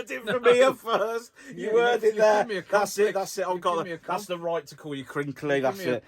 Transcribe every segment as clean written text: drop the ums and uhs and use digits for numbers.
heard it from here first. You heard it there. That's it. That's it. That's the right to call you crinkly. That's it.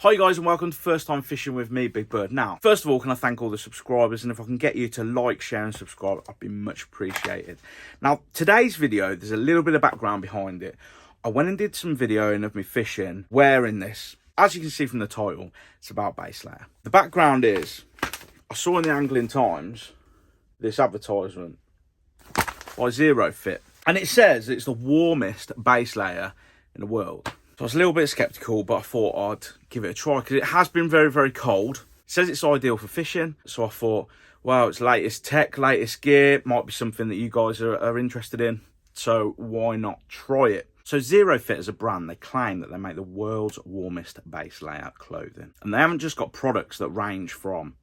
Hi guys and welcome to First Time Fishing with me, Big Bird. Now, first of all, can I thank all the subscribers, and if I can get you to like, share and subscribe, I'd be much appreciated. Now, today's video, there's a little bit of background behind it. I went and did some videoing of me fishing wearing this. As you can see from the title, it's about Baselayer. The background is, I saw in the Angling Times this advertisement by Zerofit, and it says it's the warmest Baselayer in the world. So I was a little bit sceptical, but I thought I'd give it a try because it has been very, very cold. It says it's ideal for fishing. So I thought, well, it's latest tech, latest gear. Might be something that you guys are interested in. So why not try it? So Zerofit as a brand, they claim that they make the world's warmest base layer clothing. And they haven't just got products that range from,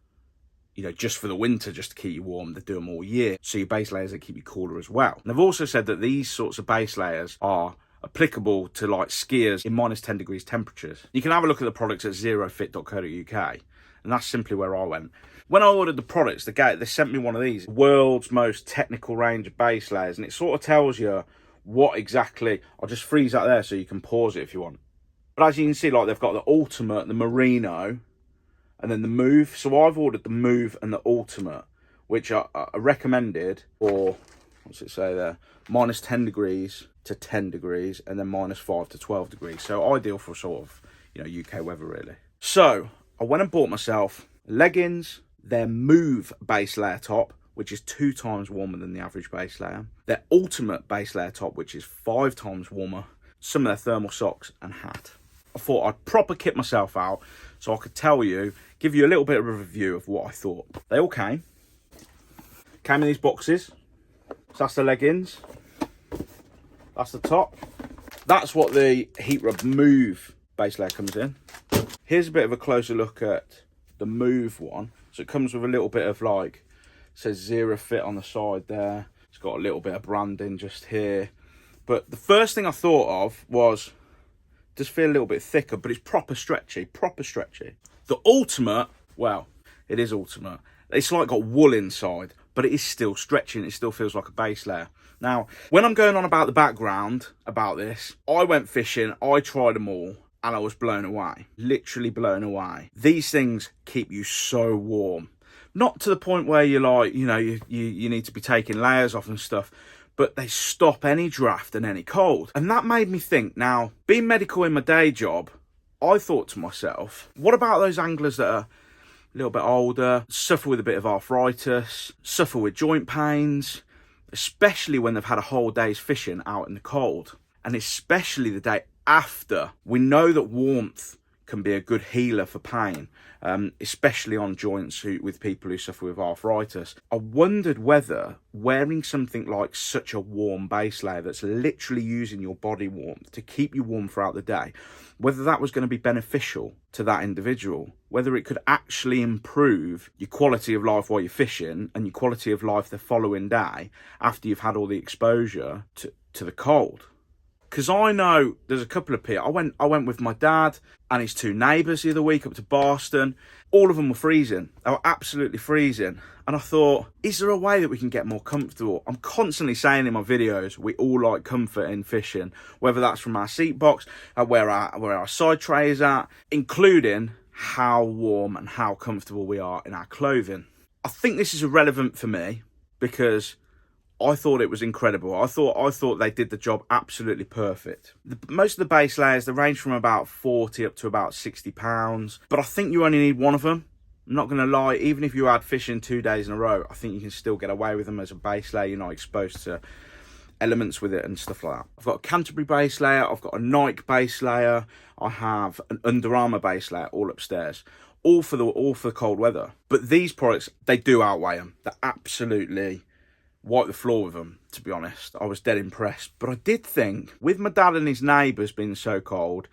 you know, just for the winter, just to keep you warm. They do them all year. So your base layers that keep you cooler as well. And they've also said that these sorts of base layers are applicable to like skiers in minus 10 degrees temperatures. You can have a look at the products at zerofit.co.uk, and that's simply where I went. When I ordered the products, they sent me one of these, world's most technical range of base layers, and it sort of tells you what exactly. I'll just freeze that there so you can pause it if you want. But as you can see, like, they've got the ultimate, the merino, and then the move. So I've ordered the move and the ultimate, which are recommended for, what's it say there, minus 10 degrees to 10 degrees, and then minus 5 to 12 degrees. So ideal for sort of, you know, UK weather really. So I went and bought myself leggings, their move base layer top, which is 2 times warmer than the average base layer, their ultimate base layer top, which is 5 times warmer, some of their thermal socks and hat. I thought I'd proper kit myself out so I could tell you, give you a little bit of a review of what I thought. They all came in these boxes. So that's the leggings. That's the top. That's what the Heat Rub Move base layer comes in. Here's a bit of a closer look at the Move one. So it comes with a little bit of, like, it says Zerofit on the side there. It's got a little bit of branding just here. But the first thing I thought of was, does feel a little bit thicker, but it's proper stretchy, proper stretchy. The ultimate, well, it is ultimate. It's like got wool inside, but it is still stretching. It still feels like a base layer. Now, when I'm going on about the background about this, I went fishing, I tried them all, and I was blown away. Literally blown away. These things keep you so warm. Not to the point where you're like, you know, you need to be taking layers off and stuff, but they stop any draft and any cold. And that made me think, now, being medical in my day job, I thought to myself, what about those anglers that are a little bit older, suffer with a bit of arthritis, suffer with joint pains, especially when they've had a whole day's fishing out in the cold, and especially the day after. We know that warmth can be a good healer for pain, especially on joints with people who suffer with arthritis. I wondered whether wearing something like such a warm base layer that's literally using your body warmth to keep you warm throughout the day, whether that was going to be beneficial to that individual, whether it could actually improve your quality of life while you're fishing and your quality of life the following day after you've had all the exposure to the cold. Because I know there's a couple of people. I went with my dad and his 2 neighbours the other week up to Boston. All of them were freezing. They were absolutely freezing. And I thought, is there a way that we can get more comfortable? I'm constantly saying in my videos, we all like comfort in fishing, whether that's from our seat box, where our side tray is at, including how warm and how comfortable we are in our clothing. I think this is irrelevant for me because I thought it was incredible. I thought they did the job absolutely perfect. Most of the base layers, they range from about 40 up to about £60. But I think you only need one of them. I'm not going to lie, even if you had fishing 2 days in a row, I think you can still get away with them as a base layer. You're not exposed to elements with it and stuff like that. I've got a Canterbury base layer. I've got a Nike base layer. I have an Under Armour base layer all upstairs. All for the cold weather. But these products, they do outweigh them. They're absolutely wipe the floor with them, to be honest. I was dead impressed. But I did think, with my dad and his neighbours being so cold,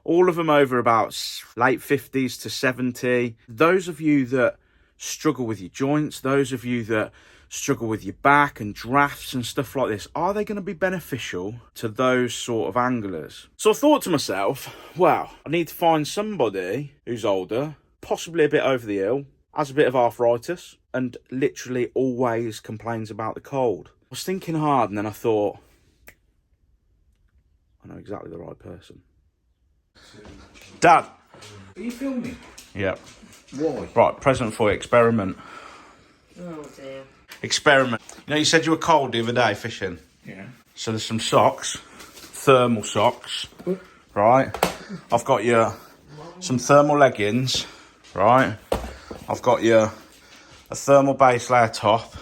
all of them over about late 50s to 70, those of you that struggle with your joints, those of you that struggle with your back and drafts and stuff like this, are they going to be beneficial to those sort of anglers? So I thought to myself, well, I need to find somebody who's older, possibly a bit over the hill, has a bit of arthritis, and literally always complains about the cold. I was thinking hard, and then I thought, I know exactly the right person. Dad! Are you filming? Yep. Why? Right, present for you, experiment. Oh dear. Experiment. You know, you said you were cold the other day fishing. Yeah. So there's some socks, thermal socks, right? I've got you some thermal leggings, right? I've got you a thermal base layer top,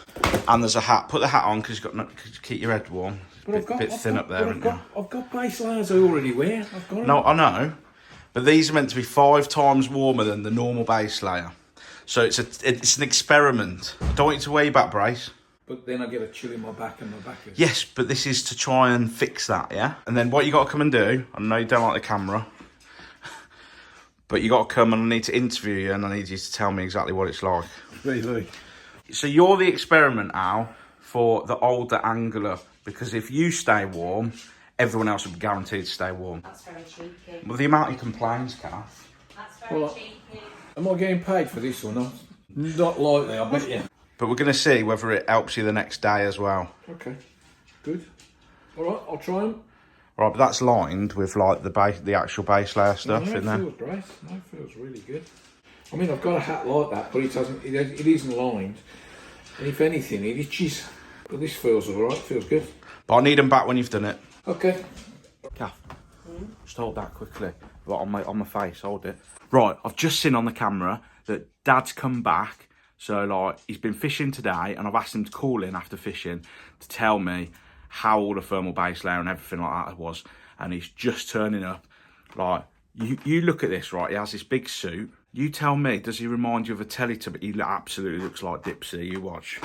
and there's a hat. Put the hat on because you've got to keep your head warm. It's a bit thin up there, isn't it? I've got base layers I already wear. I've got No, I know, but these are meant to be 5 times warmer than the normal base layer. So it's an experiment. I don't want you to wear your back brace. But then I get a chill in my back and my back is... Yes, but this is to try and fix that, yeah? And then what you got to come and do, I know you don't like the camera, but you got to come and I need to interview you and I need you to tell me exactly what it's like. Really? So you're the experiment, Al, for the older angler, because if you stay warm, everyone else will be guaranteed to stay warm. That's very cheeky. Well, the amount he complains, Kath. That's very Well, cheeky. Am I getting paid for this or not? Not likely, I bet you. But we're going to see whether it helps you the next day as well. Okay, good. All right, I'll try them. Right, but that's lined with like the actual base layer stuff in there. Feels great. No, it feels really good. I mean, I've got a hat like that, but it isn't lined. And if anything, it itches. But this feels all right. Feels good. But I need them back when you've done it. Okay. Kath, just hold that quickly. Right, on my face, hold it. Right, I've just seen on the camera that Dad's come back. So, like, he's been fishing today, and I've asked him to call in after fishing to tell me how all the thermal base layer and everything like that was. And he's just turning up. Like, you look at this, right? He has this big suit. You tell me, does he remind you of a Teletubby? He absolutely looks like Dipsy. You watch.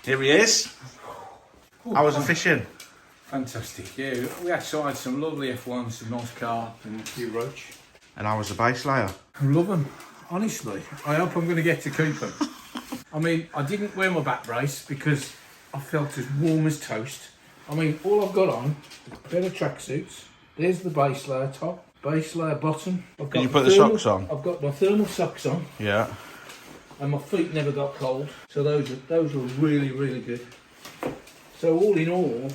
Here he is. How was the fishing? Fantastic. Yeah, we actually had some lovely F1s, some nice carp and a few roach. And how was the base layer? I love them. Honestly, I hope I'm going to get to keep them. I mean, I didn't wear my back brace because I felt as warm as toast. I mean, all I've got on is a pair of tracksuits. There's the base layer top, base layer bottom. I've got Can you put the socks on? I've got my thermal socks on, Yeah. and my feet never got cold. So those are really, really good. So all in all,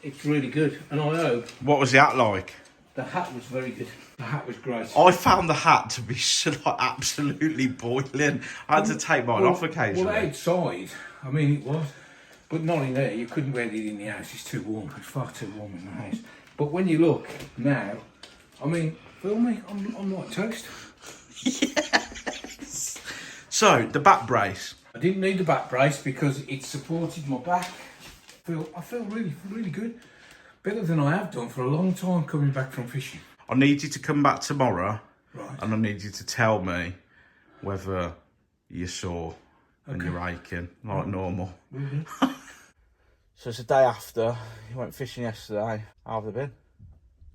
it's really good. And I hope What was the hat like? the hat was very good. The hat was great. I found the hat to be like absolutely boiling. I had to take mine off occasionally. Well, outside, I mean, it was. But not in there. You couldn't wear it in the house. It's too warm. It's far too warm in the house. But when you look now, I mean, feel me? I'm like toast. Yes. So, the back brace. I didn't need the back brace because it supported my back. I feel really, really good. Better than I have done for a long time coming back from fishing. I need you to come back tomorrow. Right. And I need you to tell me whether you're sore and you're aching like normal. Mm-hmm. So it's the day after. You went fishing yesterday. How have they been?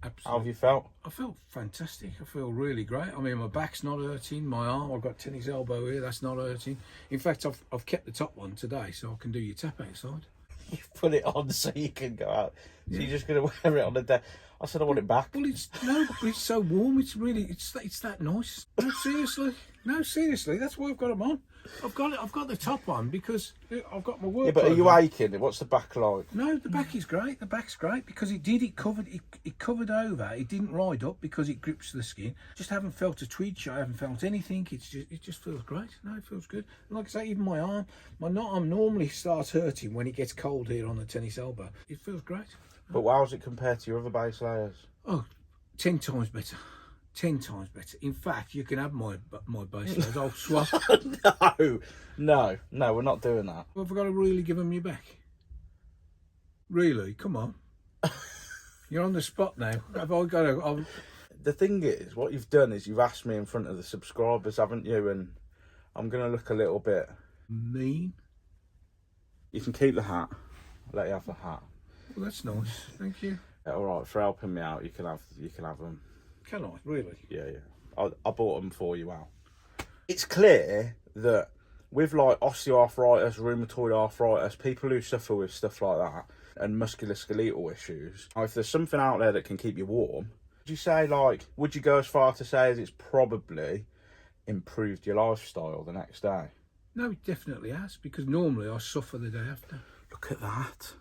Absolutely. How have you felt? I feel fantastic. I feel really great. I mean, my back's not hurting. My arm, I've got tennis elbow here. That's not hurting. In fact, I've kept the top one today so I can do your tap outside. You put it on so you can go out. So you're just going to wear it on the day. I said I want it back. Well, it's so warm. It's really, it's that nice. No, seriously. That's why I've got them on. I've got the top on because I've got my work. Yeah, but are you on. aching? What's the back like? No, the back is great. The back's great because it covered over. It didn't ride up because it grips the skin. Just haven't felt a twitch. I haven't felt anything. It just feels great. No, it feels good. And like I say, even my arm normally starts hurting when it gets cold here on the tennis elbow. It feels great. But how's it compared to your other base layers? Oh, 10 times better. 10 times better. In fact, you can have my base layers. I'll swap. No, we're not doing that. Well, I've got to really give them your back. Really? Come on. You're on the spot now. Have I got to... The thing is, what you've done is you've asked me in front of the subscribers, haven't you? And I'm going to look a little bit... mean? You can keep the hat. I'll let you have the hat. Well, that's nice. Thank you. Yeah, all right, for helping me out, you can have them. Can I? Really? Yeah. I bought them for you, Al. It's clear that with like osteoarthritis, rheumatoid arthritis, people who suffer with stuff like that, and musculoskeletal issues, if there's something out there that can keep you warm, would you go as far to say as it's probably improved your lifestyle the next day? No, it definitely has, because normally I suffer the day after. Look at that.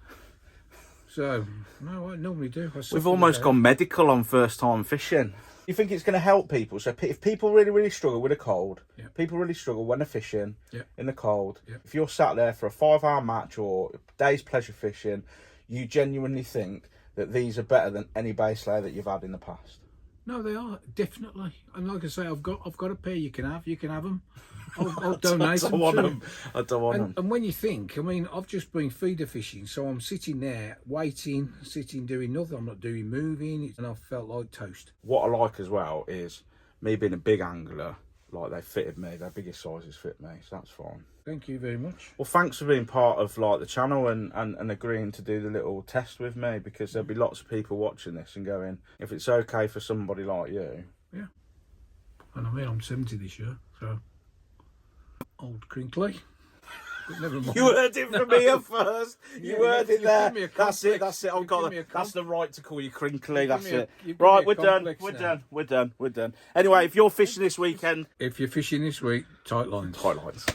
So, no, I normally do. We've almost gone medical on first time fishing. You think it's going to help people? So if people really, really struggle with a cold, people really struggle when they're fishing in the cold, if you're sat there for a 5-hour match or a day's pleasure fishing, you genuinely think that these are better than any base layer that you've had in the past? No, they are, definitely. And like I say, I've got a pair you can have them. I'll donate them. I don't want them. And when you think, I mean, I've just been feeder fishing, so I'm sitting there waiting, doing nothing. I'm not doing moving, and I felt like toast. What I like as well is me being a big angler, like they fitted me, their biggest sizes fit me, so that's fine. Thank you very much. Well, thanks for being part of like the channel and agreeing to do the little test with me, because there'll be lots of people watching this and going, if it's okay for somebody like you. Yeah. And I mean, I'm 70 this year, so old crinkly. But never mind. You heard it from me at first. You heard it there. That's it. That's the right to call you crinkly. That's it. Right, We're done. We're done. Anyway, if you're fishing this weekend, if you're fishing this week, tight lines. Tight lines.